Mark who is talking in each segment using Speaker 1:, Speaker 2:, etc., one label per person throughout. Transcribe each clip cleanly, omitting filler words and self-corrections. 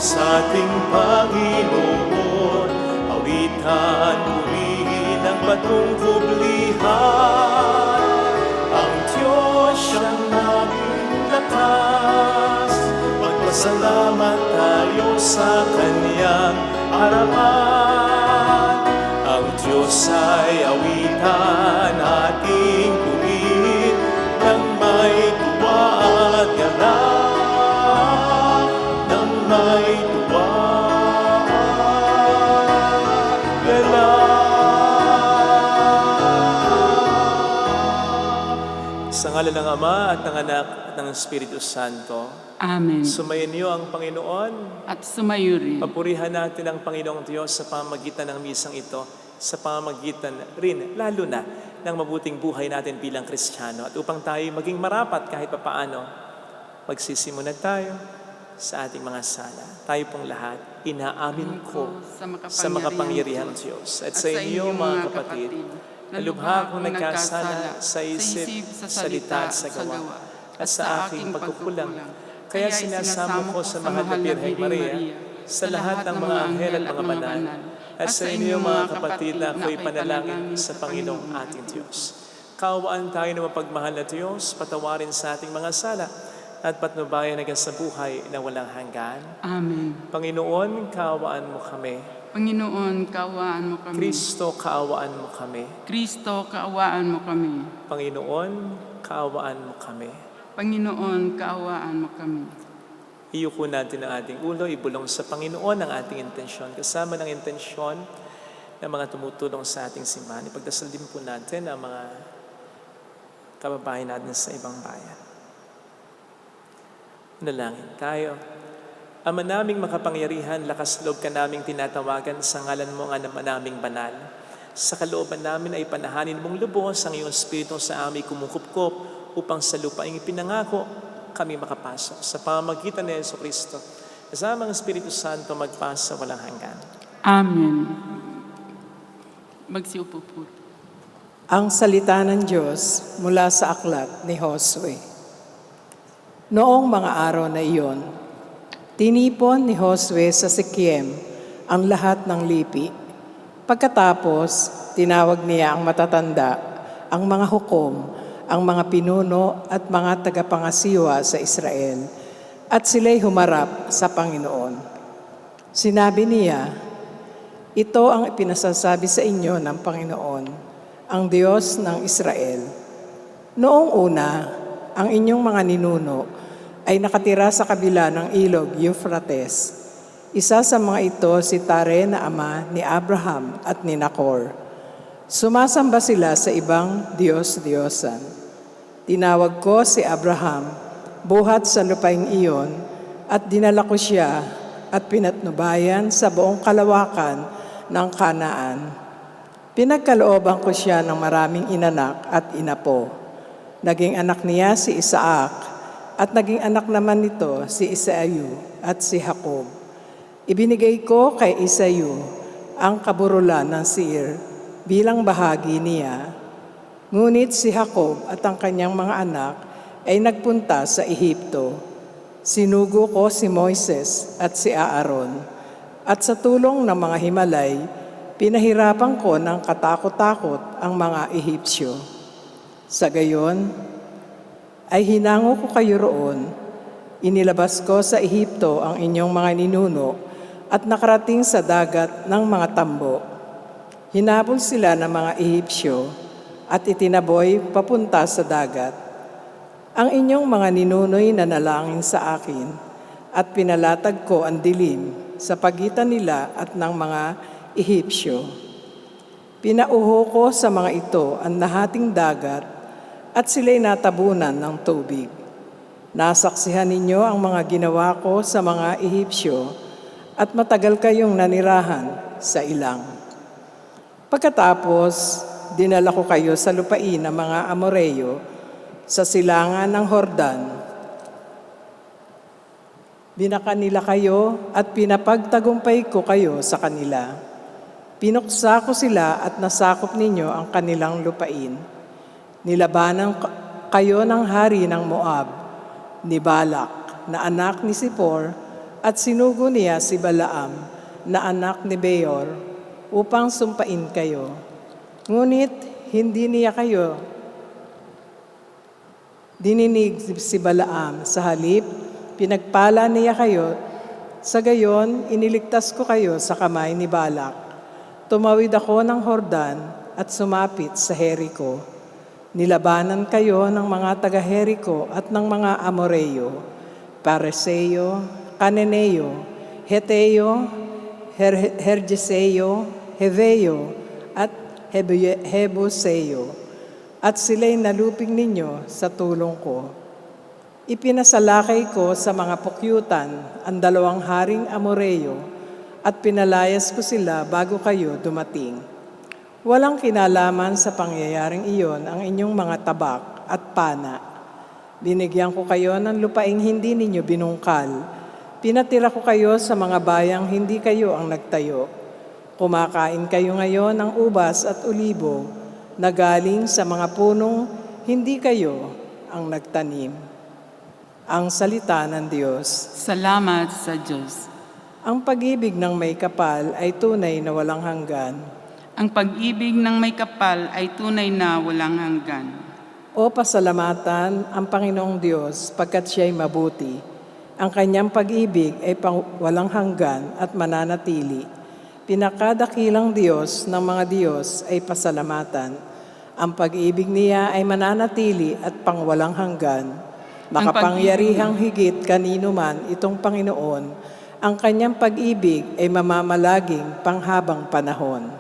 Speaker 1: sa ating Panginoon. Awitan, purihin ang batong kublihan. Ang Diyos siyang naming lakas. Magpasalamat tayo sa Kanyang harapan. Ang Diyos ay awitan, ating purihin ng may tuwa at galak, ng may tuwa at galak. Sa ngalan ng Ama at ng Anak at ng Espiritu Santo.
Speaker 2: Amen.
Speaker 1: Sumayin niyo ang Panginoon.
Speaker 2: At sumayo rin.
Speaker 1: Papurihan natin ang Panginoong Diyos sa pamamagitan ng misang ito, sa pamamagitan rin, lalo na, ng mabuting buhay natin bilang Kristiyano. At upang tayo maging marapat kahit papaano, magsisimula tayo sa ating mga sala. Tayo pong lahat, inaamin ko sa makapangyarihang Diyos. At sa inyo, mga kapatid, nalubha akong nagkasala sa isip, sa salita at sa gawa, at sa aking pagkukulang. Kaya sinasamo ko sa mahal na Birheng Maria, sa lahat ng mga anghel at mga banal, at sa inyo mga kapatid na ako'y panalangin sa Panginoong ating Diyos. Kaawaan tayo ng mapagmahal na Diyos, patawarin sa ating mga sala, at patnubayan hanggang sa buhay na walang hanggan.
Speaker 2: Amen.
Speaker 1: Panginoon, kaawaan mo kami.
Speaker 2: Panginoon, kaawaan mo kami.
Speaker 1: Kristo, kaawaan mo kami.
Speaker 2: Kristo, kaawaan mo kami.
Speaker 1: Panginoon, kaawaan mo kami.
Speaker 2: Panginoon, kaawaan mo kami.
Speaker 1: Iyuko natin ang ating ulo, ibulong sa Panginoon ang ating intensyon. Kasama ng intensyon ng mga tumutulong sa ating simbahan. Ipagdasal din po natin ang mga kababayan natin sa ibang bayan. Nalangin tayo. Ama naming makapangyarihan, lakas loob ka naming tinatawagan sa ngalan mo ang Ama naming banal. Sa kalooban namin ay panahanin mong lubos ang iyong Espiritu sa aming kumukupkop upang sa lupaing ipinangako kami makapasok sa pamamagitan ni Jesucristo. Kasama ang Espiritu Santo magpasa walang hanggan.
Speaker 2: Amen. Magsiupo po.
Speaker 3: Ang salita ng Diyos mula sa aklat ni Josue. Noong mga araw na iyon, tinipon ni Josue sa Siquem ang lahat ng lipi. Pagkatapos, tinawag niya ang matatanda, ang mga hukom, ang mga pinuno at mga tagapangasiwa sa Israel, at sila'y humarap sa Panginoon. Sinabi niya, ito ang ipinasasabi sa inyo ng Panginoon, ang Diyos ng Israel. Noong una, ang inyong mga ninuno ay nakatira sa kabila ng ilog Euphrates. Isa sa mga ito si Tare na ama ni Abraham at ni Nacor. Sumasamba sila sa ibang Diyos-Diyosan. Tinawag ko si Abraham, buhat sa lupaing iyon, at dinala ko siya at pinatnubayan sa buong kalawakan ng Kanaan. Pinagkalooban ko siya ng maraming inanak at inapo. Naging anak niya si Isaac, at naging anak naman nito si Isayu at si Jacob. Ibinigay ko kay Isayu ang kaburulan ng Seir bilang bahagi niya. Ngunit si Jacob at ang kanyang mga anak ay nagpunta sa Ehipto. Sinugo ko si Moises at si Aaron, at sa tulong ng mga himalay, pinahirapan ko ng katakot-takot ang mga Ehipsyo. Sa gayon, ay hinango ko kayo roon. Inilabas ko sa Ehipto ang inyong mga ninuno at nakarating sa dagat ng mga tambo. Hinabol sila ng mga Ehipsyo at itinaboy papunta sa dagat. Ang inyong mga ninuno'y nanalangin sa akin at pinalatag ko ang dilim sa pagitan nila at ng mga Ehipsyo. Pinauho ko sa mga ito ang nahating dagat at sila'y natabunan ng tubig. Nasaksihan ninyo ang mga ginawa ko sa mga Ehipsyo at matagal kayong nanirahan sa ilang. Pagkatapos, dinala ko kayo sa lupain ng mga Amoreyo sa silangan ng Jordan. Binakan nila kayo at pinapagtagumpay ko kayo sa kanila. Pinuksa ko sila at nasakop ninyo ang kanilang lupain. Nilabanan kayo ng hari ng Moab, ni Balak, na anak ni Sipor, At sinugo niya si Balaam na anak ni Beor upang sumpain kayo. Ngunit hindi niya kayo dininig si Balaam. Sa halip, pinagpala niya kayo. Sa gayon, iniligtas ko kayo sa kamay ni Balak. Tumawid ako ng Hordan at sumapit sa Jericho. Nilabanan kayo ng mga taga-Jericho at ng mga Amoreo, Pareseo, Cananeo, Heteo, Hergeseo, Heveo, at Hebuseo. At sila'y nalupig ninyo sa tulong ko. Ipinasalakay ko sa mga pukyutan ang 2 haring Amoreo at pinalayas ko sila bago kayo dumating. Walang kinalaman sa pangyayaring iyon ang inyong mga tabak at pana. Binigyan ko kayo ng lupaing hindi ninyo binungkal. Pinatira ko kayo sa mga bayang hindi kayo ang nagtayo. Kumakain kayo ngayon ng ubas at ulibo na galing sa mga punong hindi kayo ang nagtanim. Ang salita ng Diyos.
Speaker 2: Salamat sa Diyos.
Speaker 3: Ang pag-ibig ng may kapal ay tunay na walang hanggan.
Speaker 2: Ang pag-ibig ng may kapal ay tunay na walang hanggan.
Speaker 3: O pasalamatan ang Panginoong Diyos pagkat siya'y mabuti. Ang kanyang pag-ibig ay walang hanggan at mananatili. Pinakadakilang Diyos ng mga Diyos ay pasalamatan. Ang pag-ibig niya ay mananatili at pangwalang hanggan. Makapangyarihang higit kanino man itong Panginoon, ang kanyang pag-ibig ay mamamalaging panghabang panahon.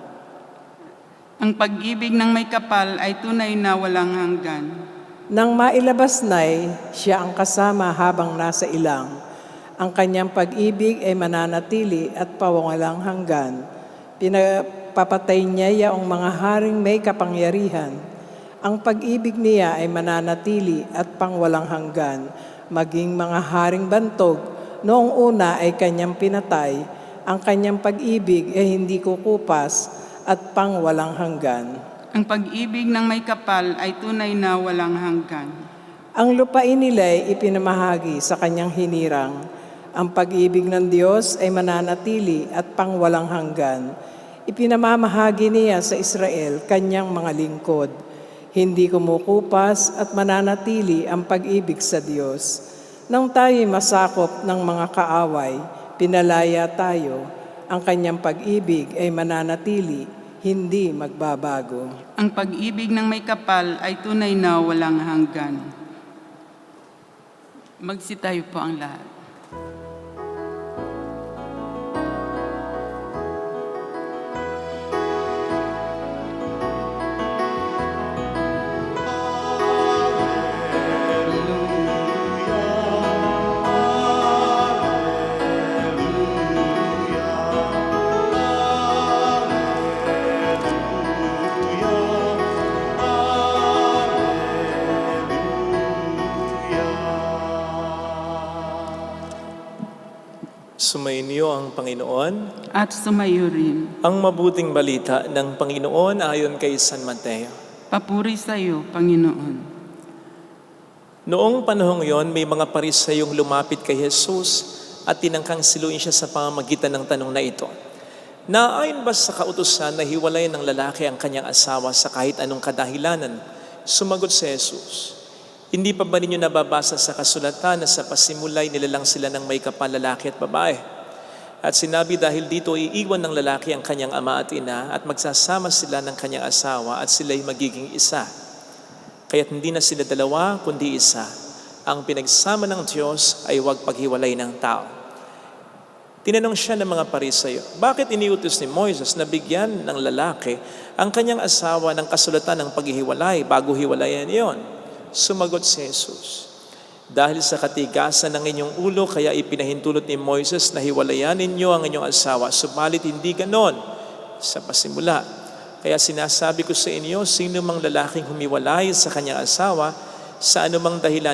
Speaker 2: Ang pag-ibig ng may kapal ay tunay na walang hanggan.
Speaker 3: Nang mailabas na'y siya ang kasama habang nasa ilang. Ang kanyang pag-ibig ay mananatili at pawalang hanggan. Pinapapatay niya yaong mga haring may kapangyarihan. Ang pag-ibig niya ay mananatili at pangwalang hanggan. Maging mga haring bantog, noong una ay kanyang pinatay. Ang kanyang pag-ibig ay hindi kukupas at pangwalang hanggan.
Speaker 2: Ang pag-ibig ng may kapal ay tunay na walang hanggan.
Speaker 3: Ang lupain nila'y ipinamahagi sa kanyang hinirang. Ang pag-ibig ng Diyos ay mananatili at pangwalang hanggan. Ipinamamahagi niya sa Israel kanyang mga lingkod. Hindi kumukupas at mananatili ang pag-ibig sa Diyos. Nang tayo'y masakop ng mga kaaway, pinalaya tayo. Ang kanyang pag-ibig ay mananatili, hindi magbabago.
Speaker 2: Ang pag-ibig ng may kapal ay tunay na walang hanggan. Magsitayo po ang lahat.
Speaker 1: Sumainyo ang Panginoon.
Speaker 2: At sumayo rin.
Speaker 1: Ang mabuting balita ng Panginoon ayon kay San Mateo.
Speaker 2: Papuri sa iyo, Panginoon.
Speaker 1: Noong panahong yon, may mga Parisayong lumapit kay Jesus at tinangkang siluin siya sa pamamagitan ng tanong na ito. Naayon ba sa kautusan na hiwalayan ng lalaki ang kanyang asawa sa kahit anong kadahilanan? Sumagot si Jesus, hindi pa ba ninyo nababasa sa kasulatan na sa pasimulay nilalang sila ng may kapal lalaki at babae? At sinabi dahil dito iiwan ng lalaki ang kanyang ama at ina at magsasama sila ng kanyang asawa at sila'y magiging isa. Kaya't hindi na sila dalawa kundi isa. Ang pinagsama ng Diyos ay huwag paghiwalay ng tao. Tinanong siya ng mga Parisayo, bakit iniutos ni Moises na bigyan ng lalaki ang kanyang asawa ng kasulatan ng paghihiwalay bago hiwalayan iyon? Sumagot si Jesus, dahil sa katigasan ng inyong ulo, kaya ipinahintulot ni Moises na hiwalayan ninyo ang inyong asawa, subalit hindi ganon sa pasimula. Kaya sinasabi ko sa inyo, sino mang lalaking humiwalay sa kanyang asawa, sa anumang dahilan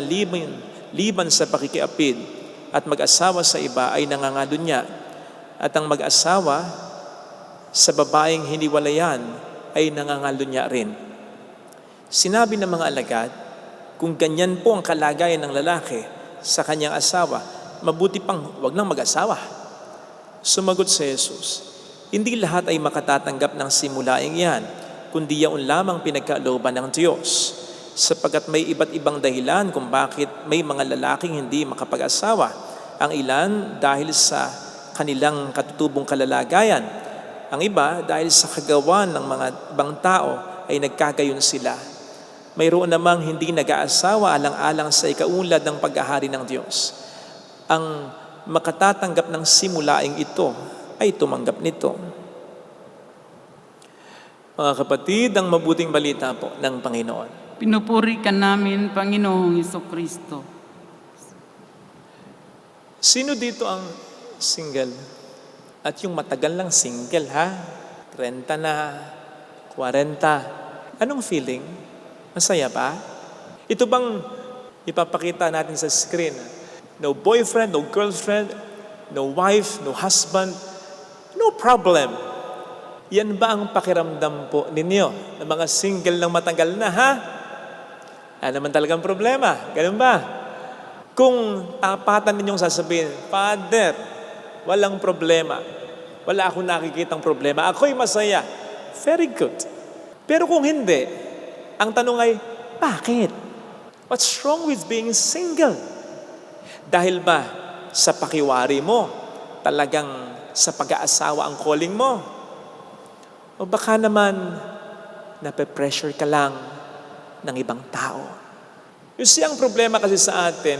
Speaker 1: liban sa pakikiapid, at mag-asawa sa iba ay nangangalunya. At ang mag-asawa sa babaeng hiniwalayan ay nangangalunya rin. Sinabi ng mga alagad, kung ganyan po ang kalagayan ng lalaki sa kanyang asawa, mabuti pang wag nang mag-asawa. Sumagot si Jesus, hindi lahat ay makatatanggap ng simulaing yan, kundi yaon lamang pinagkalooban ng Diyos. Sapagkat may iba't ibang dahilan kung bakit may mga lalaking hindi makapag-asawa. Ang ilan dahil sa kanilang katutubong kalalagayan. Ang iba dahil sa kagawan ng mga ibang tao ay nagkagayon sila. Mayroon namang hindi nag-aasawa alang-alang sa ikaunlad ng paghahari ng Diyos. Ang makatatanggap ng simulaing ito ay tumanggap nito. Mga kapatid, ang mabuting balita po ng Panginoon.
Speaker 2: Pinupuri ka namin, Panginoong Hesukristo.
Speaker 1: Sino dito ang single? At yung matagal lang single, ha? 30 na, 40. Anong feeling? Masaya ba? Ito bang ipapakita natin sa screen? No boyfriend, no girlfriend, no wife, no husband, no problem. Yan ba ang pakiramdam po ninyo ng mga single ng matagal na, ha? Ano naman talagang problema? Ganun ba? Kung tapatan ninyong sasabihin, Father, walang problema. Wala akong nakikitang problema. Ako'y masaya. Very good. Pero kung hindi, ang tanong ay, bakit? What's wrong with being single? Dahil ba sa pakiwari mo, talagang sa pag-aasawa ang calling mo? O baka naman, nape-pressure ka lang ng ibang tao? You see, ang problema kasi sa atin,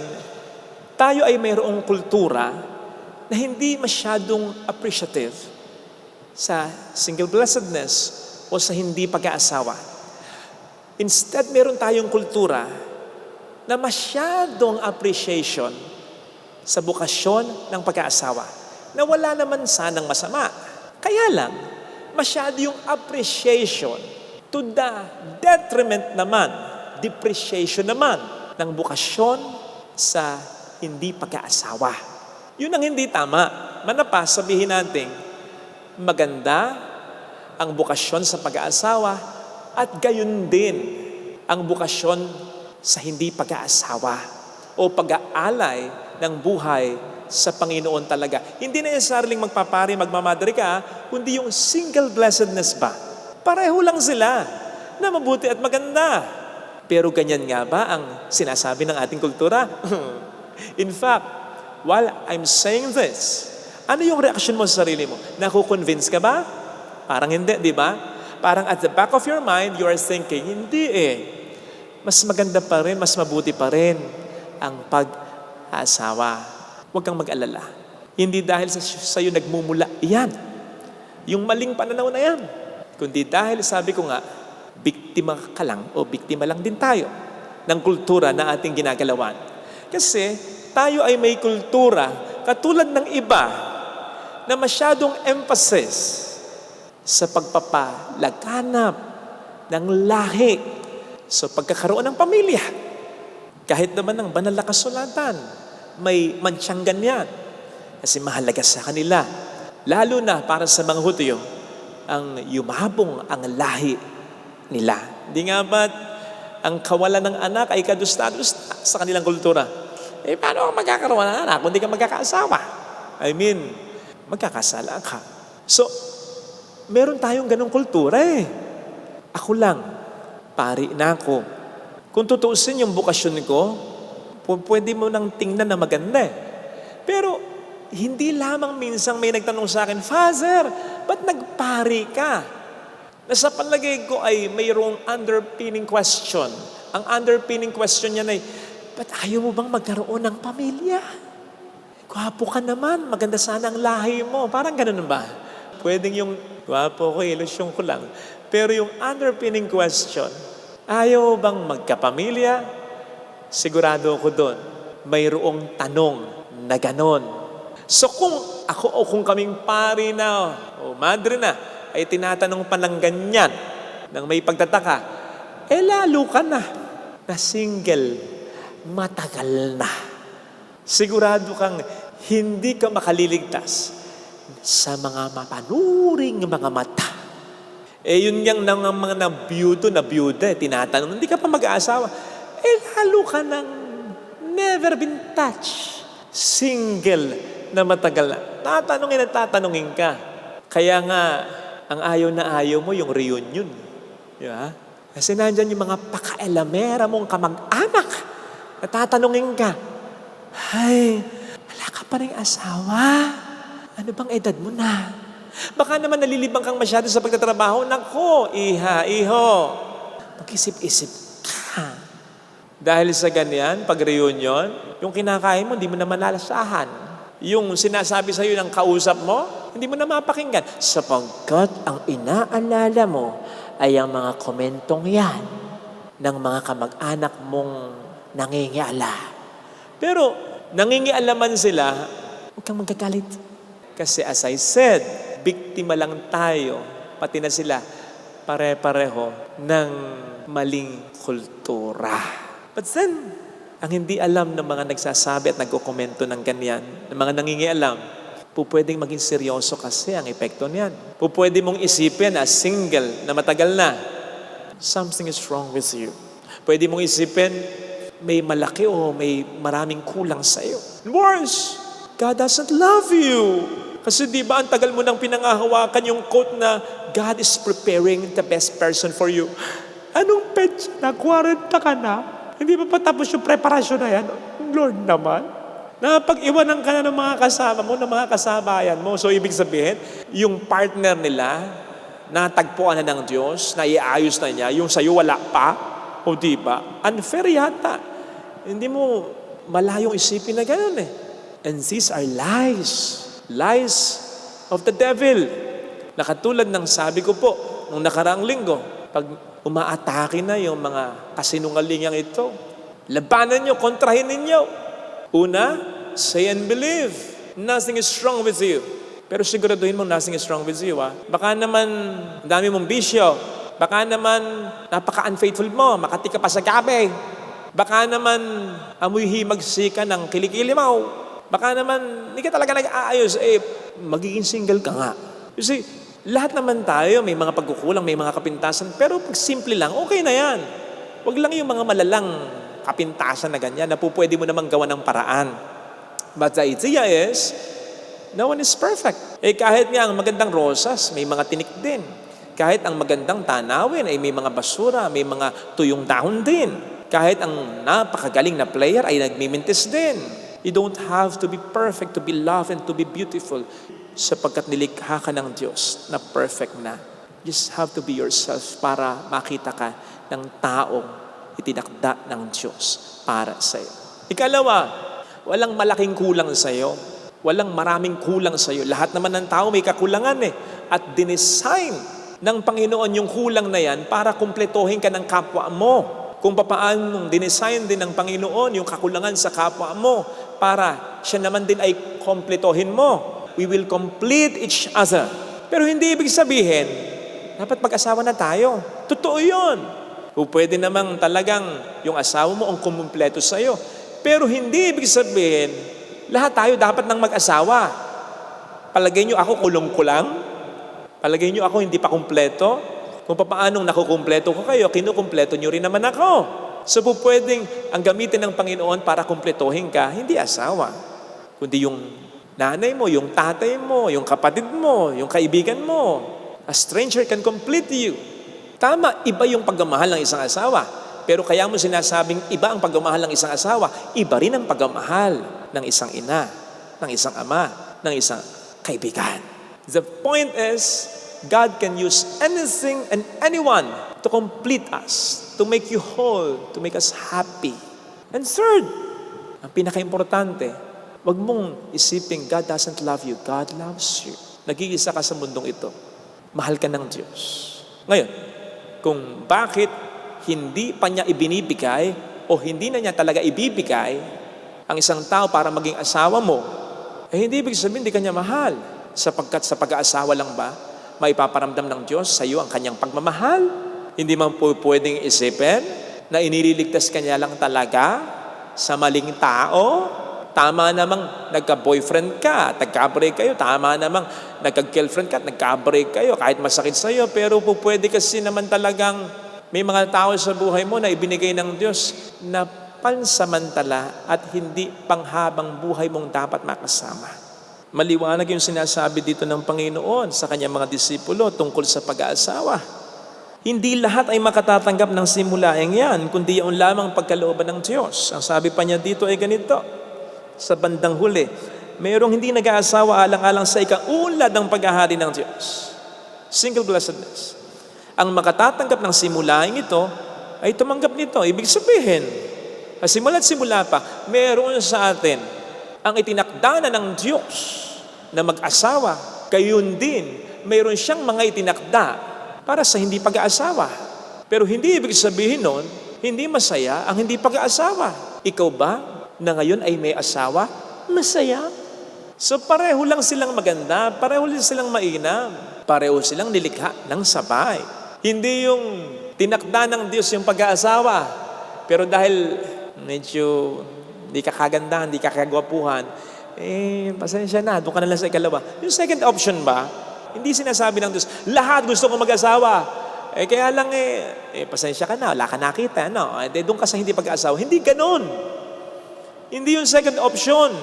Speaker 1: tayo ay mayroong kultura na hindi masyadong appreciative sa single blessedness o sa hindi pag-aasawa. Instead, meron tayong kultura na masyadong appreciation sa bukasyon ng pag-aasawa na wala naman sanang masama. Kaya lang, masyado yung appreciation to the detriment naman, depreciation naman ng bukasyon sa hindi pag-aasawa. Yun ang hindi tama. Manapas, sabihin natin, maganda ang bukasyon sa pag-aasawa at gayon din ang bukasyon sa hindi pag-aasawa o pag-aalay ng buhay sa Panginoon talaga. Hindi na necessarily magpapari, magmamadre ka, kundi yung single blessedness ba? Pareho lang sila na mabuti at maganda. Pero ganyan nga ba ang sinasabi ng ating kultura? In fact, while I'm saying this, ano yung reaction mo sa sarili mo? Nakukonvince ka ba? Parang hindi, di ba? Parang at the back of your mind, you are thinking, hindi mas maganda pa rin, mas mabuti pa rin ang pag-aasawa. Huwag kang mag-alala. Hindi dahil sa iyo nagmumula yan. Yung maling pananaw na yan. Kundi dahil, sabi ko nga, biktima ka lang o biktima lang din tayo ng kultura na ating ginagalawan. Kasi tayo ay may kultura katulad ng iba na masyadong emphasis sa pagpapalaganap ng lahi sa pagkakaroon ng pamilya. Kahit naman ng banal na kasulatan, may mansyang ganyan. Kasi mahalaga sa kanila. Lalo na para sa mga Hudyo, ang yumabong ang lahi nila. Hindi nga ba ang kawalan ng anak ay kadusta-dusta sa kanilang kultura? Paano ka magkakaroon ng anak kung hindi ka magkakaasawa? I mean, magkakasala ka. So, meron tayong ganong kultura Ako lang, pari na ako. Kung tutuusin yung bukasyon ko, pwede mo nang tingnan na maganda Pero, hindi lamang minsang may nagtanong sa akin, Father, ba't nagpari ka? Nasa palagay ko ay mayroong underpinning question. Ang underpinning question niya ay, ba't ayaw mo bang magkaroon ng pamilya? Gwapo ka naman, maganda sana ang lahi mo. Parang ganun ba? Pwedeng yung gwapo ko, ilusyon ko lang. Pero yung underpinning question, ayaw bang magkapamilya? Sigurado ako doon, mayroong tanong na ganon. So kung ako o kung kaming pari na o madre na, ay tinatanong pa ng ganyan, nang may pagtataka, lalo ka na single, matagal na. Sigurado kang hindi ka makaliligtas sa mga mapanuring mga mata. Yun yang mga na byuda, tinatanong, hindi ka pa mag-aasawa. Lalo ka nang never been touched Single na matagal na. Tatanungin at tatanungin ka. Kaya nga, ang ayaw na ayaw mo yung reunion. Di ba? Kasi nandyan yung mga pakailamera mong kamag-anak. Natatanungin ka, ay, wala ka pa rin asawa. Ano bang edad mo na? Baka naman nalilibang kang masyado sa pagtatrabaho. Nako, iho, mag-isip-isip ka. Dahil sa ganyan, pag reunion, yung kinakain mo, hindi mo na malalasahan. Yung sinasabi sa'yo ng kausap mo, hindi mo na mapakinggan. Sapagkat ang inaalala mo ay ang mga komentong yan ng mga kamag-anak mong nangingiala. Pero nangingialaman sila, huwag kang magagalit. Kasi as I said, biktima lang tayo, pati na sila, pare-pareho ng maling kultura. But then, ang hindi alam ng mga nagsasabi at nagkokomento ng ganyan, ng mga nangingialam, pwedeng maging seryoso kasi ang epekto niyan. Pwede mong isipin as single na matagal na, something is wrong with you. Pwede mong isipin, may malaki o may maraming kulang sa iyo. Worse, God doesn't love you. Kasi di ba ang tagal mo nang pinangahawakan yung quote na God is preparing the best person for you. Anong petsa na? 40 ka na? Hindi pa patapos yung preparasyon na yan? Lord naman. Napag-iwanan ka na ng mga kasama mo, ng mga kasabayan mo. So ibig sabihin, yung partner nila, natagpuan na ng Diyos, naiayos na niya, yung sa'yo wala pa. O di ba? Unfair yata. Hindi mo malayong isipin na gano'n eh. And these are lies. Lies of the devil. Nakatulad ng sabi ko po, nung nakaraang linggo, pag umaatake na yung mga kasinungalingang ito, labanan nyo, kontrahin ninyo. Una, say and believe. Nothing is wrong with you. Pero siguraduhin mo nothing is wrong with you. Baka naman, dami mong bisyo. Baka naman, napaka-unfaithful mo, makati ka pa sa gabi. Baka naman, amoy himagsika ng kilikilimaw. Baka naman, hindi ka talaga nag-aayos, magiging single ka nga. You see, lahat naman tayo, may mga pagkukulang, may mga kapintasan, pero pag simple lang, okay na yan. Huwag lang yung mga malalang kapintasan na ganyan, na pwede mo namang gawa ng paraan. But the idea is, no one is perfect. Kahit nga ang magandang rosas, may mga tinik din. Kahit ang magandang tanawin ay may mga basura, may mga tuyong dahon din. Kahit ang napakagaling na player ay nagmimintis din. You don't have to be perfect to be loved and to be beautiful sapagkat nilikha ka ng Diyos na perfect na. You just have to be yourself para makita ka ng taong itinakda ng Diyos para sa iyo. Ikalawa, walang malaking kulang sa iyo. Walang maraming kulang sa iyo. Lahat naman ng tao may kakulangan eh. At dinesign ng Panginoon yung kulang na yan para kumpletuhin ka ng kapwa mo. Kung papaano dinesign din ng Panginoon yung kakulangan sa kapwa mo para siya naman din ay kumpletuhin mo. We will complete each other. Pero hindi ibig sabihin, dapat mag-asawa na tayo. Totoo yun. Pwede namang talagang yung asawa mo ang kumumpleto sa'yo. Pero hindi ibig sabihin, lahat tayo dapat nang mag-asawa. Palagay nyo ako kulong-kulang? Palagay nyo ako hindi pa kumpleto? Kung paanong nakukumpleto ko kayo, kinukumpleto nyo rin naman ako. So pwedeng ang gamitin ng Panginoon para kumpletuhin ka, hindi asawa. Kundi yung nanay mo, yung tatay mo, yung kapatid mo, yung kaibigan mo. A stranger can complete you. Tama, iba yung pagmamahal ng isang asawa. Pero kaya mo sinasabing iba ang pagmamahal ng isang asawa, iba rin ang pagmamahal ng isang ina, ng isang ama, ng isang kaibigan. The point is, God can use anything and anyone to complete us, to make you whole, to make us happy. And third, ang pinaka-importante, wag mong isiping God doesn't love you. God loves you. Nag-iisa ka sa mundong ito. Mahal ka ng Diyos. Ngayon, kung bakit hindi pa niya ibinibigay o hindi na niya talaga ibibigay ang isang tao para maging asawa mo, hindi ibig sabihin hindi ka niya mahal. Sapagkat sa pag-aasawa lang ba, maipaparamdam ng Diyos sa iyo ang kanyang pagmamahal? Hindi man po pwedeng isipin na inililigtas ka niya lang talaga sa maling tao? Tama namang nagka-boyfriend ka, nagka-break kayo. Tama namang nagka-girlfriend ka, nagka-break kayo. Kahit masakit sa iyo, pero po pwede kasi naman talagang may mga tao sa buhay mo na ibinigay ng Diyos na pansamantala at hindi panghabang buhay mong dapat makasama. Maliwanag yung sinasabi dito ng Panginoon sa kanyang mga disipulo tungkol sa pag-aasawa. Hindi lahat ay makatatanggap ng simulaeng yan, kundi yung lamang pagkalooban ng Diyos. Ang sabi pa niya dito ay ganito, sa bandang huli, mayroong hindi nag-aasawa alang-alang sa ikaulad ng paghahari ng Diyos. Single blessedness. Ang makatatanggap ng simulaeng ito ay tumanggap nito. Ibig sabihin, simula't simula pa, meron sa atin ang itinakda na ng Diyos na mag-asawa. Gayon din, meron siyang mga itinakda para sa hindi pag-aasawa. Pero hindi ibig sabihin nun, hindi masaya ang hindi pag-aasawa. Ikaw ba na ngayon ay may asawa? Masaya. So pareho lang silang maganda, pareho lang silang mainam, pareho silang nilikha ng sabay. Hindi yung tinakda ng Diyos yung pag-aasawa, pero dahil medyo hindi ka kagandahan, hindi ka kagwapuhan, pasensya na, doon ka na lang sa ikalawa. Yung second option ba, hindi sinasabi ng Diyos, lahat gusto ko mag-asawa. Kaya lang pasensya ka na, wala ka nakita, no? Doon ka sa hindi pag-aasawa. Hindi ganun. Hindi yung second option.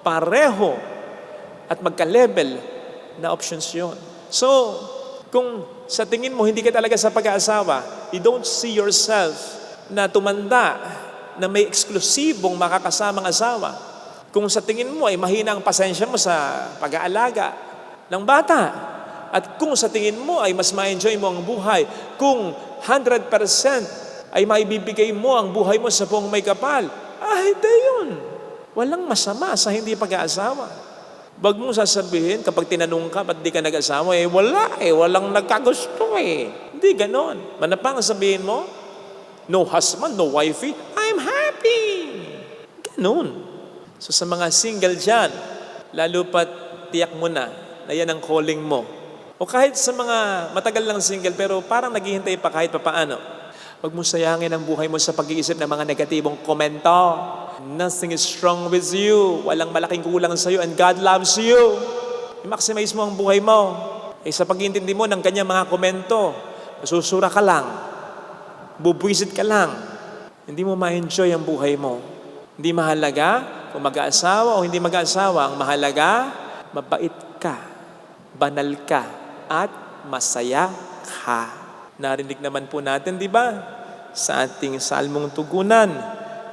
Speaker 1: Pareho at magka-level na options yun. So, kung sa tingin mo hindi ka talaga sa pag-aasawa, you don't see yourself na tumanda, na may eksklusibong makakasamang asawa. Kung sa tingin mo ay mahina ang pasensya mo sa pag-aalaga ng bata, at kung sa tingin mo ay mas ma-enjoy mo ang buhay, kung 100% ay maibibigay mo ang buhay mo sa buong may kapal, hindi yun. Walang masama sa hindi pag-aasawa. Wag mong sasabihin kapag tinanong ka, ba't di ka nag-asawa? Walang nagkagusto Hindi ganon. Manapang sabihin mo, no husband, no wifey, I'm happy. Ganon. So sa mga single dyan, lalo pat tiyak mo na yan ang calling mo. O kahit sa mga matagal lang single, pero parang naghihintay pa kahit papaano. Huwag mo sayangin ang buhay mo sa pag-iisip ng mga negatibong komento. Nothing is wrong with you. Walang malaking kulang sa iyo and God loves you. I-maximize mo ang buhay mo. Sa pag-iintindi mo ng kanyang mga komento, masusura ka lang. Bubwisit ka lang. Hindi mo ma-enjoy ang buhay mo. Hindi mahalaga kung mag-aasawa o hindi mag-aasawa. Ang mahalaga, mabait ka, banal ka, at masaya ka. Narinig naman po natin, di ba? Sa ating salmong tugunan,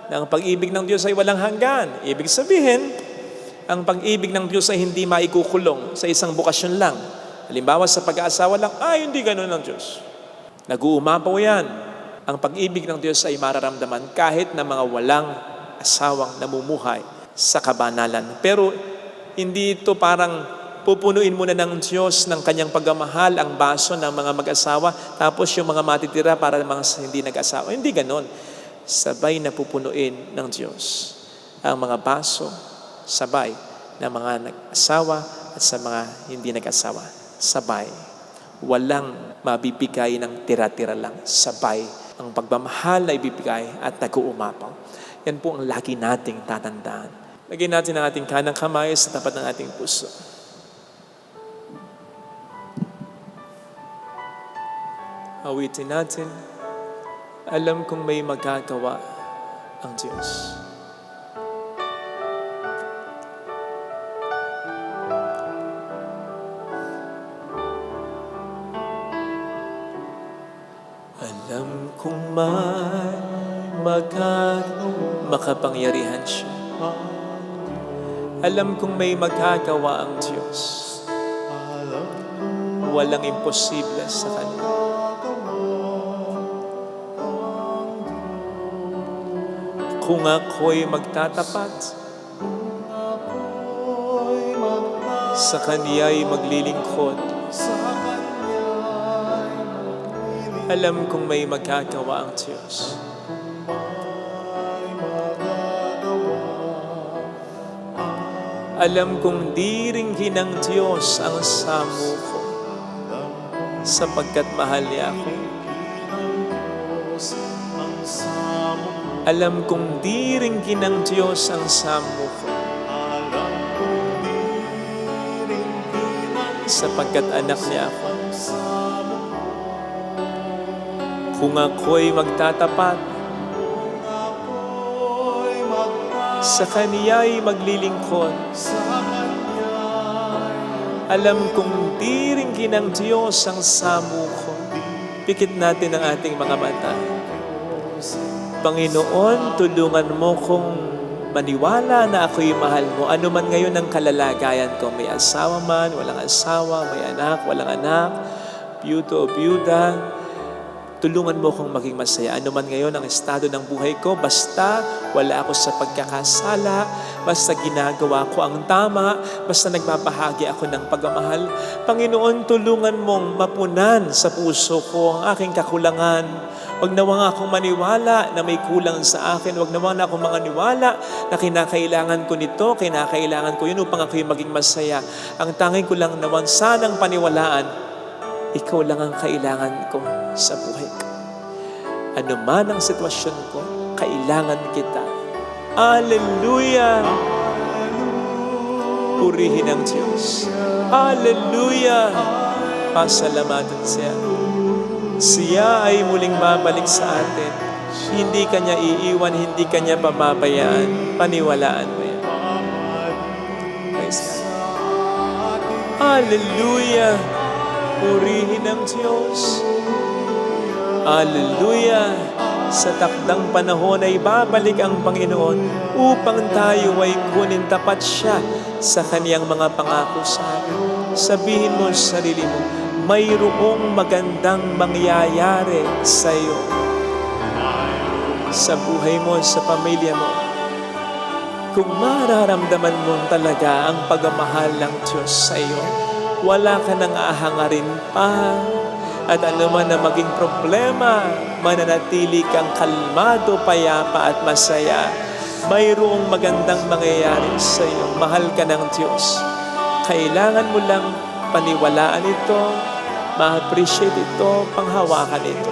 Speaker 1: na ang pag-ibig ng Diyos ay walang hanggan. Ibig sabihin, ang pag-ibig ng Diyos ay hindi maikukulong sa isang bukasyon lang. Halimbawa sa pag-aasawa lang, hindi ganun ng Diyos. Nag-uumapaw yan. Ang pag-ibig ng Diyos ay mararamdaman kahit na mga walang asawang namumuhay sa kabanalan. Pero hindi ito parang pupunuin muna ng Diyos ng kanyang pagmamahal ang baso ng mga mag-asawa, tapos yung mga matitira para mga hindi nag-asawa. Hindi ganon. Sabay na pupunuin ng Diyos ang mga baso, sabay ng mga nag-asawa at sa mga hindi nag-asawa. Sabay. Walang mabibigay ng tira-tira lang. Sabay ang pagmamahal na ibibigay at nag-uumapaw. Yan po ang lagi nating tatandaan. Lagyan natin ang ating kanang kamay sa tapat ng ating puso. Awitin natin, alam kong may magagawa ang Diyos. Alam kong may makapangyarihan siya. Alam kong may magagawa ang Diyos. Walang imposible sa Kanya. Kung ako'y magtatapat, sa Kaniya'y maglilingkod, alam kong may magagawa ang Diyos. Alam kong di ringgin ng Diyos ang samo ko, sapagkat mahal niya ako. Alam kong di ringgin ng Diyos ang samo ko, sapagkat anak niya ako. Kung ako'y magtatapat, sa Kaniya'y maglilingkod. Alam kong di rin ng Diyos ang samo ko. Pikit natin ang ating mga mata. Panginoon, tulungan mo kong maniwala na ako'y mahal mo. Ano man ngayon ang kalalagayan ko, may asawa man, walang asawa, may anak, walang anak, byudo o byuda, tulungan mo kong maging masaya. Ano man ngayon ang estado ng buhay ko, basta wala ako sa pagkakasala, basta ginagawa ko ang tama, basta nagbabahagi ako ng pagmamahal. Panginoon, tulungan mong mapunan sa puso ko ang aking kakulangan. Huwag nawang akong maniwala na may kulang sa akin. Huwag nawang akong maniwala na kinakailangan ko nito, kinakailangan ko yun upang ako'y maging masaya. Ang tanging ko lang nawang sanang paniwalaan, ikaw lang ang kailangan ko sa buhay ko. Ano man ang sitwasyon ko, kailangan kita. Alleluia! Purihin ang Diyos. Alleluia! Pasalamatan siya. Siya ay muling babalik sa atin. Hindi kanya iiwan, hindi kanya pababayaan. Paniwalaan mo yan. Praise God. Alleluia! Purihin ang Diyos. Alleluia! Sa takdang panahon ay babalik ang Panginoon upang tayo ay kunin tapat siya sa kaniyang mga pangako sa atin. Sabihin mo sa sarili mo, mayroong magandang mangyayari sa iyo. Sa buhay mo, sa pamilya mo. Kung mararamdaman mo talaga ang pagmamahal ng Diyos sa iyo, wala ka nang ahangarin pa. At anuman na maging problema, mananatili kang kalmado, payapa at masaya. Mayroong magandang mangyayari sa iyo. Mahal ka ng Diyos. Kailangan mo lang paniwalaan ito, ma-appreciate ito, panghawakan ito.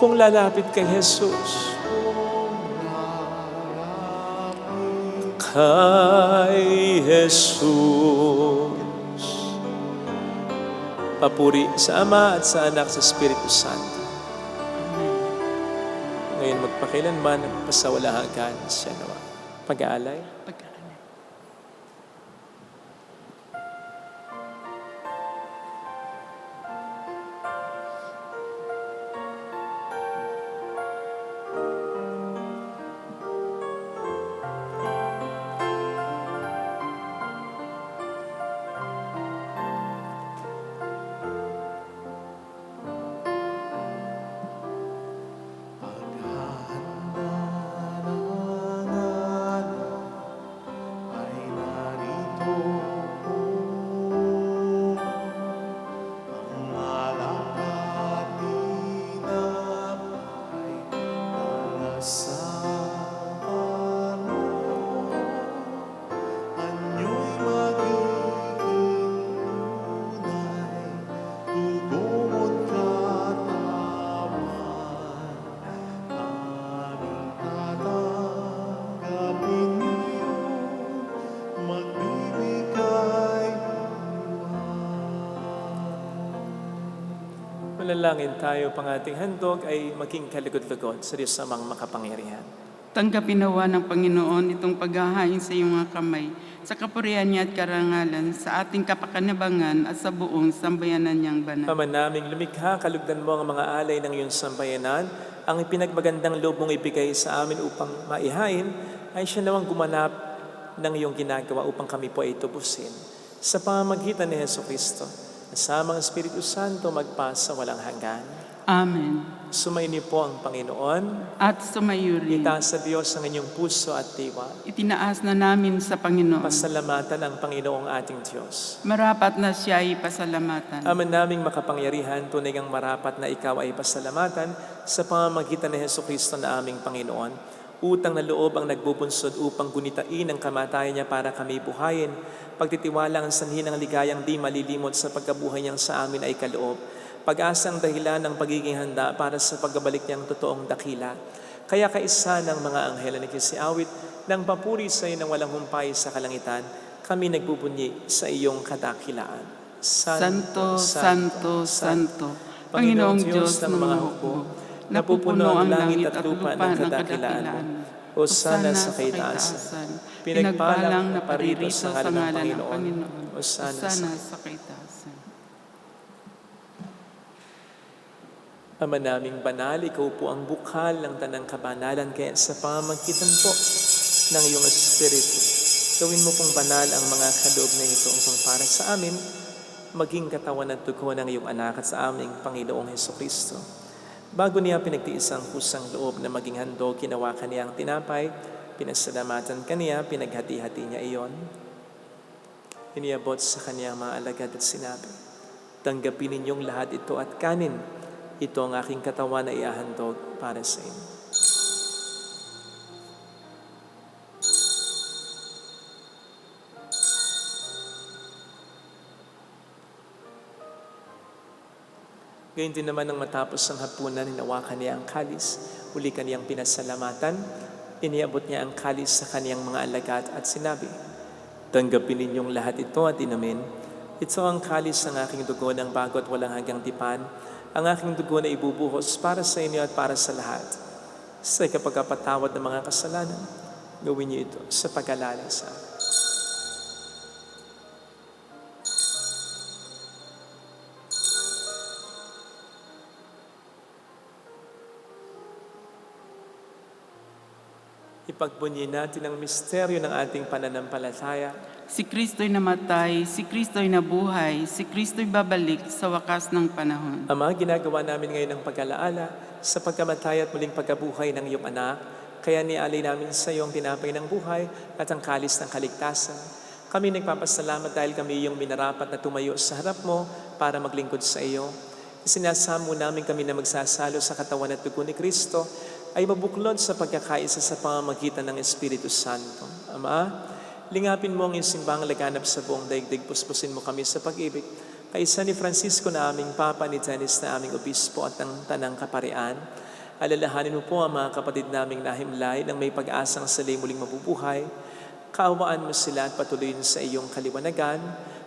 Speaker 1: Kung lalapit kay Jesus, kay Jesus. Papuri sa Ama at sa Anak sa Espiritu Santo. Ngayon magpakailanman, pasawalahan siya nawa. Pag-aalay. Manalangin tayo, pang ating handog ay maging kalugod-lugod sa Diyos amang makapangyarihan.
Speaker 2: Tanggapin nawa ng Panginoon itong paghahain sa iyong mga kamay, sa kapurihan niya at karangalan, sa ating kapakinabangan at sa buong sambayanan niyang banal.
Speaker 1: Ama naming lumikha, kalugdan mo ang mga alay ng iyong sambayanan, ang ipinagmagandang loob mong ibigay sa amin upang maihain, ay siya nawang gumanap ng iyong ginagawa upang kami po ay tubusin. Sa pamamagitan ni Jesucristo, kasamang Espiritu Santo magpasa walang hanggan.
Speaker 2: Amen.
Speaker 1: Sumayin niyo po ang Panginoon.
Speaker 2: At sumayo rin.
Speaker 1: Itaas sa Diyos ang inyong puso at diwa.
Speaker 2: Itinaas na namin sa Panginoon.
Speaker 1: Pasalamatan ang Panginoong ating Diyos.
Speaker 2: Marapat na siya ay pasalamatan.
Speaker 1: Ama naming makapangyarihan, tunay ngang marapat na ikaw ay pasalamatan sa pamamagitan ni Jesucristo na aming Panginoon. Utang na loob ang nagbubunsod upang gunitain ang kamatayan niya para kami buhayin. Pagtitiwala ang sanhi ng ligayang di malilimot sa pagkabuhay niyang sa amin ay kaloob. Pag-asang dahilan ng pagiging handa para sa pagbabalik niyang totoong dakila. Kaya kaisa ng mga anghel na nagsisiawit ng papuri sa iyo ng walang humpay sa kalangitan, kami nagbubunyi sa iyong kadakilaan.
Speaker 2: Santo, Santo, Santo, Panginoong Diyos ng mga hukbo, napupuno ang langit at lupa ng kadakilaan mo.
Speaker 1: O sana sa kaitaasan. Pinagpalang na parito sa ngalan ng Panginoon. O sana
Speaker 2: sa kaitaasan.
Speaker 1: Ama naming banal, ikaw po ang bukal ng tanang kabanalan, kaya sa pamamagitan po ng iyong Espiritu, gawin mo pong banal ang mga kaloob na ito upang para sa amin, maging katawan at dugo ng iyong anak at sa aming Panginoong Hesukristo. Bago niya pinagtiis ang kusang loob na maging handog, kinawakan niya ang tinapay, pinasalamatan kaniya, pinaghati-hati niya iyon. Iniabot sa kaniyang mga alagad at sinabi, tanggapin ninyong lahat ito at kanin. Ito ang aking katawan na iahandog para sa inyo. Gayun din naman nang matapos ang hapunan, hinawakan niya ang kalis, uli kaniyang pinasalamatan, iniabot niya ang kalis sa kaniyang mga alagad at sinabi, tanggapin ninyong lahat ito at inumin. Ito ang kalis ng aking dugo ng bago at walang hanggang tipan, ang aking dugo na ibubuhos para sa inyo at para sa lahat. Sa kapagpatawad ng mga kasalanan, gawin niyo ito sa pag-alala sa akin. Ipagbunyi natin ang misteryo ng ating pananampalataya.
Speaker 2: Si Kristo'y namatay, si Kristo'y nabuhay, si Kristo'y babalik sa wakas ng panahon.
Speaker 1: Ama, ginagawa namin ngayon ang pag-alaala sa pagkamatay at muling pagkabuhay ng iyong anak. Kaya nialay namin sa iyo ang tinapay ng buhay at ang kalis ng kaligtasan. Kami nagpapasalamat dahil kami iyong minarapat na tumayo sa harap mo para maglingkod sa iyo. Isinasamo namin kami na magsasalo sa katawan at dugo ni Kristo ay mabuklod sa pagkakaisa sa pamamagitan ng Espiritu Santo. Ama, lingapin mo ang iyong simbang laganap sa buong daigdig, puspusin mo kami sa pag-ibig. Kaisa ni Francisco na aming Papa, ni Dennis na aming Obispo at ng Tanang Kaparian, alalahanin mo po ang mga kapatid naming nahimlay nang may pag-asang sila'y muling mabubuhay. Kaawaan mo sila at patuloyin sa iyong kaliwanagan.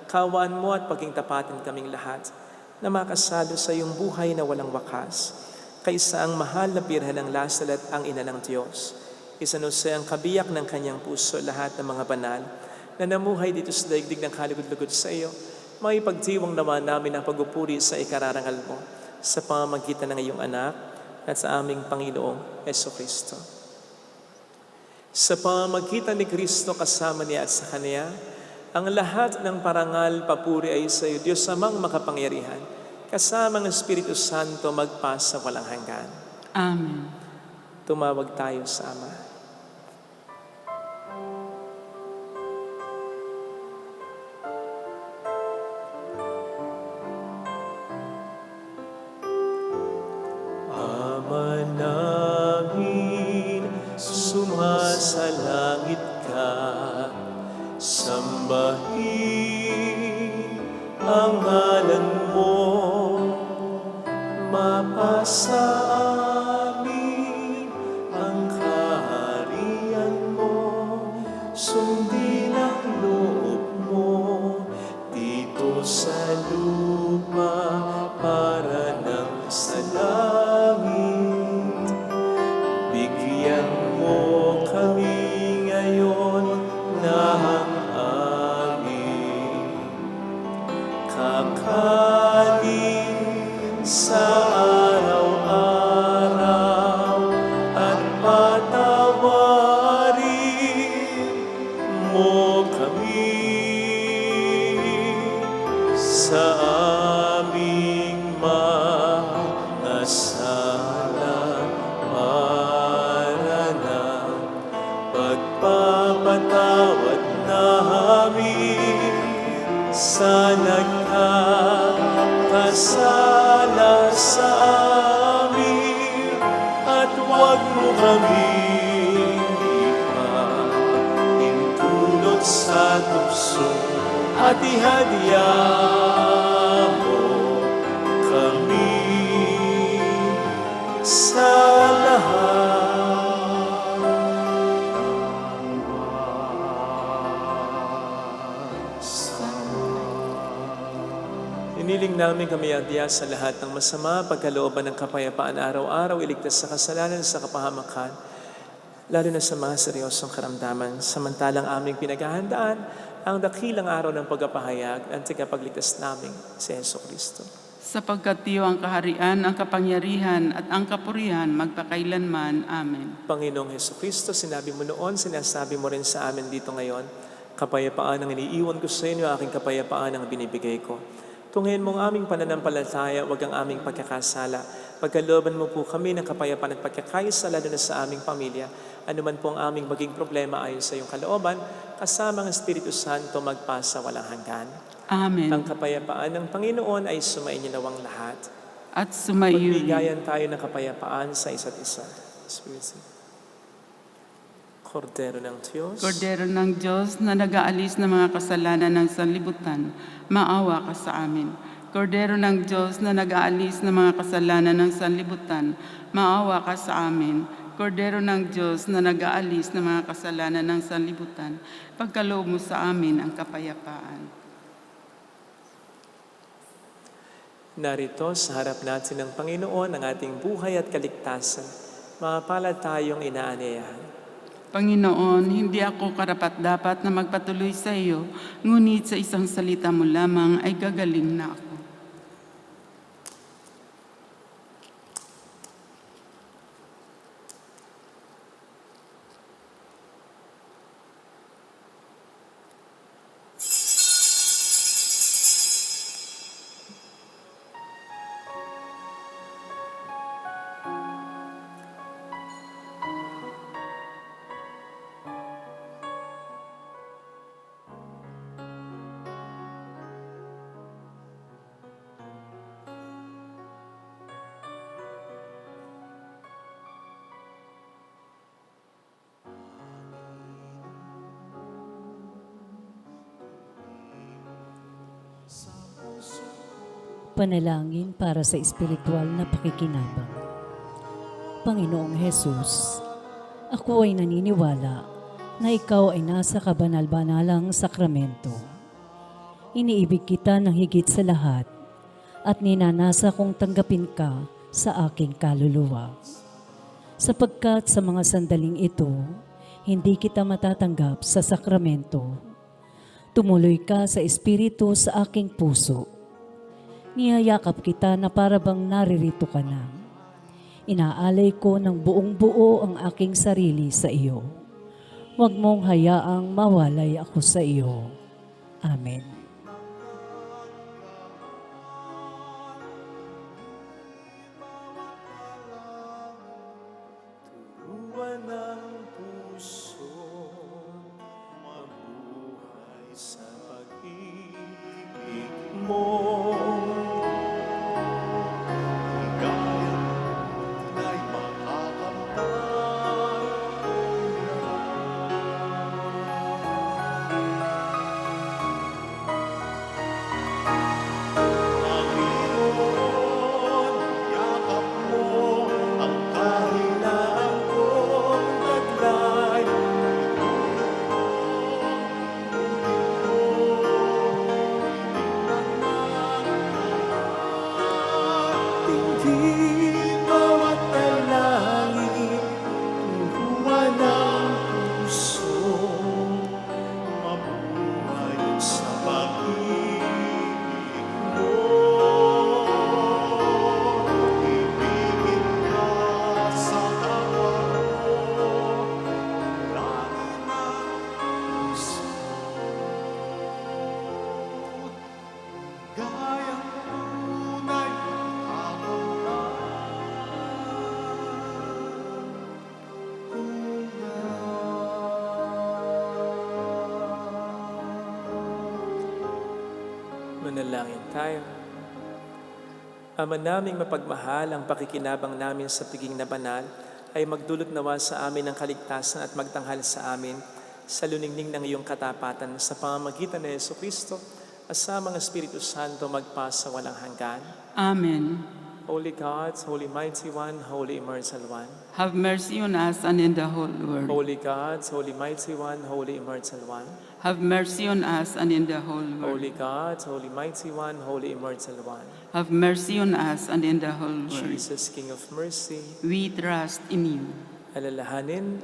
Speaker 1: Kaawaan mo at paging tapatin kaming lahat na makasalo sa iyong buhay na walang wakas. Kaisa ang mahal na Birhen ng Lasal at ang Ina ng Diyos. Isanusay ang kabiyak ng kanyang puso lahat ng mga banal na namuhay dito sa daigdig ng kalugod-lugod sa iyo. May pagdiwang naman namin ang pagupuri sa ikararangal mo sa pamamagitan ng iyong anak at sa aming Panginoong Hesukristo. Sa pamamagitan ni Kristo kasama niya at sa Kanya, ang lahat ng parangal, papuri ay sa iyo, Diyos amang makapangyarihan, kasama ng Espiritu Santo magpasa walang hanggan.
Speaker 2: Amen.
Speaker 1: Tumawag tayo sa Ama. Ama namin, sumasalangit ka, sambahin ang ngalan mo, mapasa amin ang kaharian mo, sundin ang loob mo dito sa lupa para nang sa langit. Bigyan mo kami ngayon ng aming kakanin sa araw-araw at patawarin mo kami sa aming mga sala para ng pagpapatawad namin sa nagkakasala sa amin, at huwag mo kaming ipahintulot sa tukso, at ihadya mo kami sa lahat. Iniling namin kami adya sa lahat ng masama, pagkalooban ng kapayapaan araw-araw, iligtas sa kasalanan sa kapahamakan. lalo na sa mga seryosong karamdaman, samantalang aming pinaghahandaan ang dakilang araw ng pagpapahayag ng tagapagligtas naming si Heso Kristo.
Speaker 2: Sapagkat iyo ang kaharian, ang kapangyarihan at ang kapurihan magpakailanman. Amen.
Speaker 1: Panginoong Heso Kristo, sinabi mo noon, sinasabi mo rin sa amin dito ngayon, kapayapaan ang iniiwan ko sa inyo, aking kapayapaan ang binibigay ko. Tunghayin mo ang aming pananampalataya, wag ang aming pagkakasala. Pagkalooban mo po kami ng kapayapaan at pagkakaisa, lalo na sa aming pamilya. Ano man po ang aming maging problema ayon sa iyong kalooban, kasama ang Espiritu Santo magpasa walang hanggan.
Speaker 2: Amen.
Speaker 1: Ang kapayapaan ng Panginoon ay sumainyo nawang lahat.
Speaker 2: At sumaiyo rin.
Speaker 1: Magbigayan tayo ng kapayapaan sa isa't isa. Spirit. Kordero ng Diyos.
Speaker 2: Kordero ng Diyos na nag-aalis ng mga kasalanan ng sanlibutan, maawa ka sa amin. Kordero ng Diyos na nag-aalis ng mga kasalanan ng sanlibutan, maawa ka sa amin. Kordero ng Diyos na nag-aalis ng mga kasalanan ng sanlibutan, pagkaloob mo sa amin ang kapayapaan.
Speaker 1: Narito sa harap natin ng Panginoon ang ating buhay at kaligtasan. Mapalad tayong inaanyayahan.
Speaker 2: Panginoon, hindi ako karapat-dapat na magpatuloy sa iyo, ngunit sa isang salita mo lamang ay gagaling na ako.
Speaker 4: Panalangin para sa espiritual na pakikinabang. Panginoong Hesus, ako ay naniniwala na ikaw ay nasa kabanal-banalang sakramento. Iniibig kita ng higit sa lahat at ninanasa kong tanggapin ka sa aking kaluluwa. Sapagkat sa mga sandaling ito, hindi kita matatanggap sa sakramento. Tumuloy ka sa espiritu sa aking puso. Niyayakap kita na para bang naririto ka na. Inaalay ko ng buong buo ang aking sarili sa iyo. Huwag mong hayaang mawalay ako sa iyo. Amen.
Speaker 1: Turuan ng puso, mabuhay sa pag-ibig mo. Manalangin tayo. Ama naming mapagmahal, ang pakikinabang namin sa piging na banal ay magdulot nawa sa amin ng kaligtasan at magtanghal sa amin sa luningning ng iyong katapatan sa pamamagitan ni Heso Kristo at sa mga Espiritu Santo magpasa walang hanggan.
Speaker 2: Amen.
Speaker 1: Holy God, Holy Mighty One, Holy Immortal One.
Speaker 2: Have mercy on us and in the whole world.
Speaker 1: Holy God, Holy Mighty One, Holy Immortal One.
Speaker 2: Have mercy on us and in the whole
Speaker 1: Holy
Speaker 2: world.
Speaker 1: God, Holy Mighty One, Holy Immortal One.
Speaker 2: Have mercy on us and in the whole world.
Speaker 1: Jesus, King of Mercy.
Speaker 2: We trust in you.
Speaker 1: alalahanin,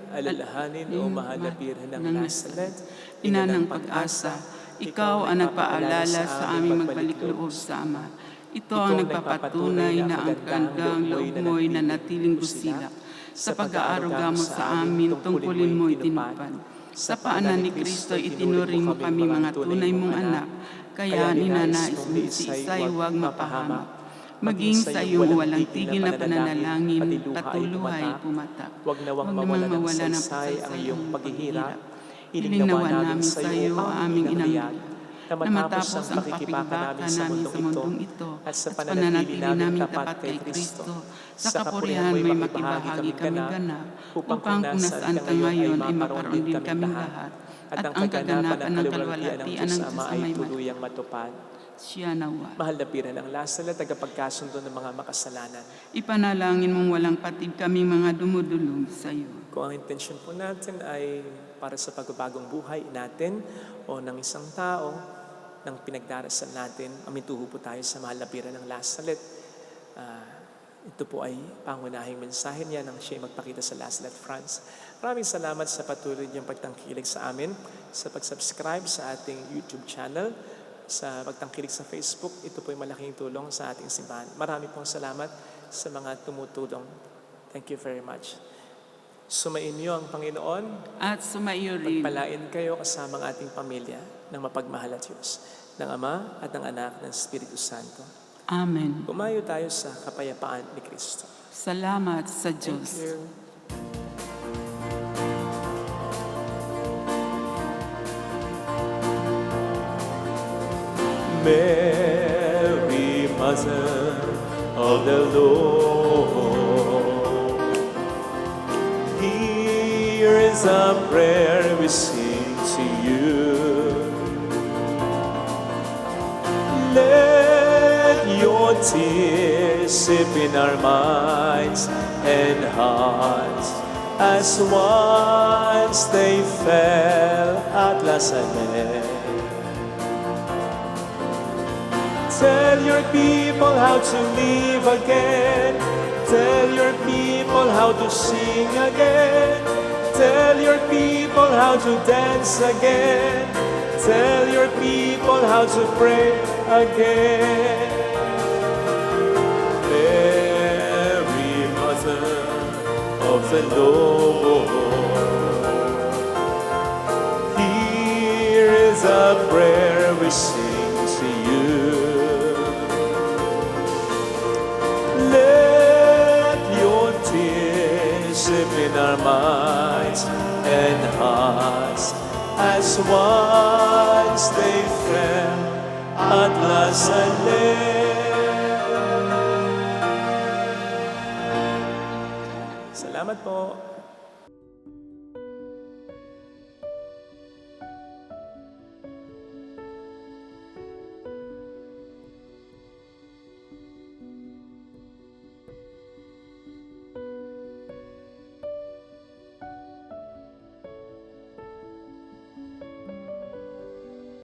Speaker 1: o mahal na Birhen ng Nazaret,
Speaker 2: Ina ng pag-asa, ikaw ang nagpaalala sa aming magbalik loob sa Ama. Ito ang nagpapatunay na ang kandang loob mo'y nanatiling busilak. Sa pag-aaruga mo sa amin, tungkulin mo'y tinupad. Sa paanan ni Kristo, itinuring mo kami mga tunay mong anak, kaya ninanais mo si Isay huwag mapahamak. Maging sa iyong walang tigil na pananalangin, patuluhay pumatak.
Speaker 1: Huwag nawang mawala ng saysay ang iyong paghihirap.
Speaker 2: Hiling nawa namin sa iyo ang aming inang
Speaker 1: na matapos ang pakikibaka namin sa mundong ito at sa pananatili namin tapat kay Kristo, sa kapurihan may makibahagi kami ganap, upang kung nasaan ka ngayon ay makaroon din kaming lahat, at ang kaganapan ng kalwalhatian ng Diyos ay tuluyang matupad.
Speaker 2: Siya nawa.
Speaker 1: Mahal na Birhen ng Nazaret, tagapagkasundo ng mga makasalanan.
Speaker 2: Ipanalangin mong walang patid kaming mga dumudulog sa iyo.
Speaker 1: Kung ang intensyon po natin ay para sa pagbabagong buhay natin o ng isang tao, ng pinagdarasal natin, amintuho po tayo sa mahal na Birhen ng Nazaret. Ito po ay pangunahing mensahe niya nang siya magpakita sa Nazaret, France. Maraming salamat sa patuloy niyang pagtangkilik sa amin, sa pag-subscribe sa ating YouTube channel, sa pagtangkilik sa Facebook. Ito po ay malaking tulong sa ating simbahan. Marami pong salamat sa mga tumutulong. Thank you very much. Sumain niyo ang Panginoon.
Speaker 2: At sumaiyo rin.
Speaker 1: Pagpalain kayo kasama ang ating pamilya ng mapagmahal at Diyos, ng Ama at ng Anak ng Espiritu Santo.
Speaker 2: Amen.
Speaker 1: Umayo tayo sa kapayapaan ni Kristo.
Speaker 2: Salamat sa
Speaker 1: Thank
Speaker 2: Diyos.
Speaker 1: you. Mary, Mother of the Lord, here is a prayer we sing to you. Let your tears sip in our minds and hearts, as once they fell at Lazaret. Tell your people how to live again. Tell your people how to sing again. Tell your people how to dance again. Tell your people how to pray again. Mary, Mother of the Lord, here is a prayer we sing to you. Let your tears sip in our minds and hearts, as once they fell at Lazaret. Salamat po.